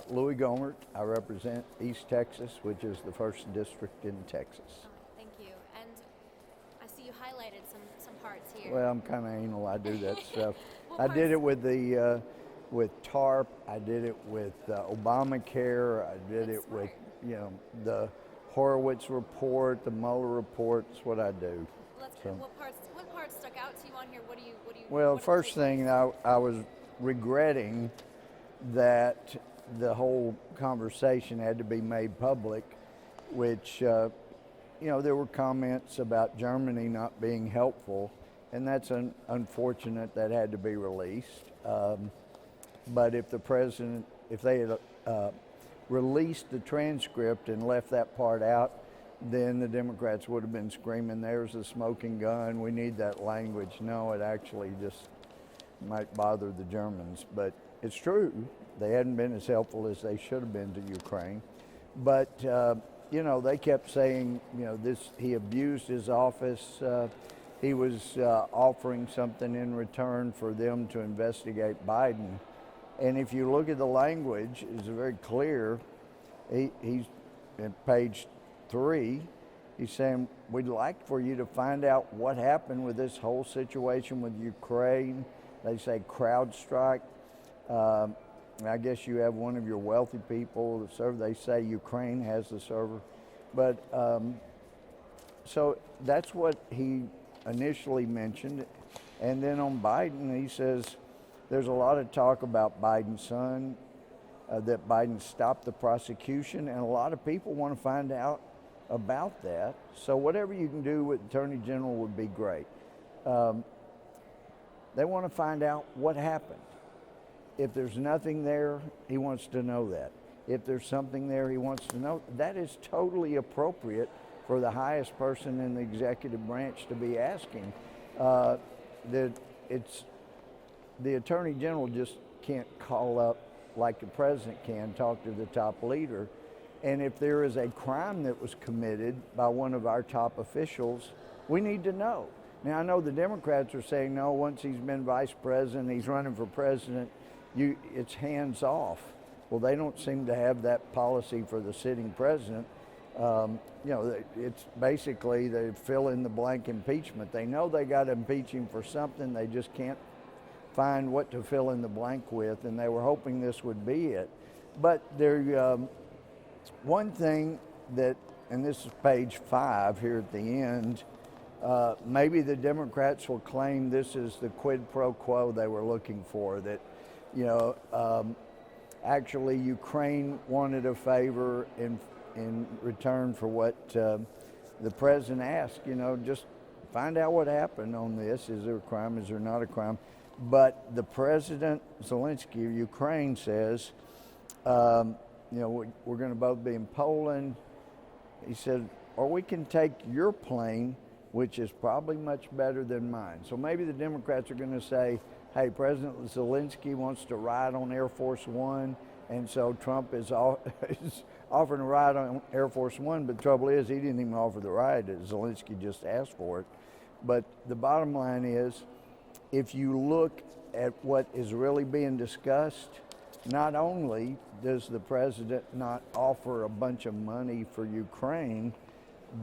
Louis Gohmert. I represent East Texas, which is the first district in Texas. Thank you. And I see you highlighted some parts here. Well, I'm kind of anal. I do that stuff. What I did parts- it with the with TARP. I did it with Obamacare. I did That's it with smart. the Horowitz report, the Mueller report. That's what I do. Well, that's So- good. What parts stuck out to you on here? What do you? Well, what are the first thing takeaways? I was regretting that the whole conversation had to be made public, which, there were comments about Germany not being helpful, and that's unfortunate that had to be released. But if they had released the transcript and left that part out, then the Democrats would have been screaming, "There's a smoking gun, we need that language." No, it actually just might bother the Germans, but it's true. They hadn't been as helpful as they should have been to Ukraine. But, they kept saying, he abused his office. He was offering something in return for them to investigate Biden. And if you look at the language, it's very clear. He's at page 3. He's saying, "We'd like for you to find out what happened with this whole situation with Ukraine." They say CrowdStrike. I guess you have one of your wealthy people, the server. They say Ukraine has the server. But so that's what he initially mentioned. And then on Biden, he says there's a lot of talk about Biden's son, that Biden stopped the prosecution, and a lot of people want to find out about that. So whatever you can do with Attorney General would be great. They want to find out what happened. If there's nothing there, he wants to know that. If there's something there, he wants to know. That is totally appropriate for the highest person in the executive branch to be asking. That it's the Attorney General just can't call up like the president can, talk to the top leader. And if there is a crime that was committed by one of our top officials, we need to know. Now, I know the Democrats are saying, no, once he's been vice president, he's running for president, it's hands off. Well, they don't seem to have that policy for the sitting president. It's basically they fill in the blank impeachment. They know they got to impeach him for something. They just can't find what to fill in the blank with, and they were hoping this would be it. But one thing that, and this is page 5 here at the end, maybe the Democrats will claim this is the quid pro quo they were looking for, that actually Ukraine wanted a favor in return for what the president asked. Just find out what happened on this. Is there a crime? Is there not a crime? But the president, Zelensky of Ukraine, says, we're going to both be in Poland. He said, or we can take your plane, which is probably much better than mine. So maybe the Democrats are going to say, hey, President Zelensky wants to ride on Air Force One, and so Trump is offering a ride on Air Force One, but the trouble is he didn't even offer the ride. Zelensky just asked for it. But the bottom line is, if you look at what is really being discussed, not only does the president not offer a bunch of money for Ukraine,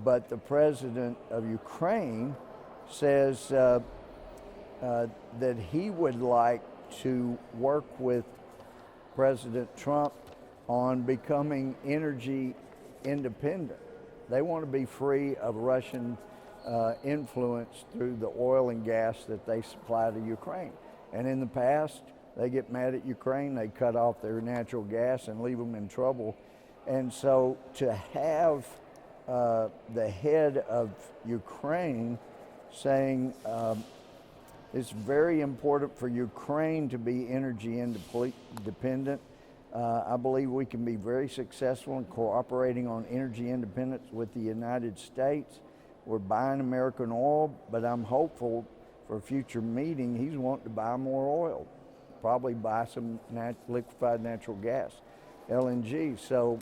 but the president of Ukraine says that he would like to work with President Trump on becoming energy independent. They want to be free of Russian influence through the oil and gas that they supply to Ukraine. And in the past, they get mad at Ukraine, they cut off their natural gas and leave them in trouble. And so to have the head of Ukraine saying it's very important for Ukraine to be energy independent. I believe we can be very successful in cooperating on energy independence with the United States. We're buying American oil, but I'm hopeful for a future meeting, he's wanting to buy more oil, probably buy some liquefied natural gas, LNG. So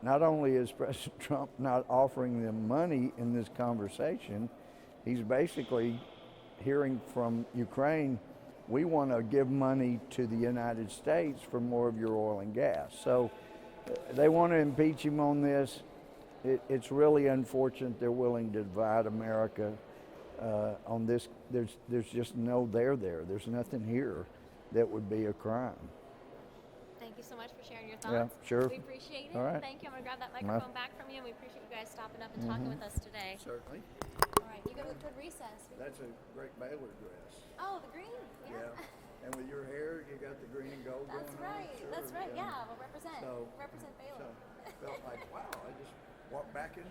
not only is President Trump not offering them money in this conversation, he's basically hearing from Ukraine, we want to give money to the United States for more of your oil and gas. So they want to impeach him on this. It's really unfortunate they're willing to divide America on this. There's just no there there. There's nothing here that would be a crime. Thank you so much for sharing your Yeah, thoughts. sure. We appreciate it. All right. Thank you. I'm going to grab that microphone back from you, and we appreciate you guys stopping up and talking with us today. Certainly. All right, you go to a good recess. That's a great Baylor dress. Oh, the green? Yeah. And with your hair, you got the green and gold That's going on. right. Sure, That's right. Yeah, we'll represent. So- Represent Baylor. So felt like, wow, I just walked back into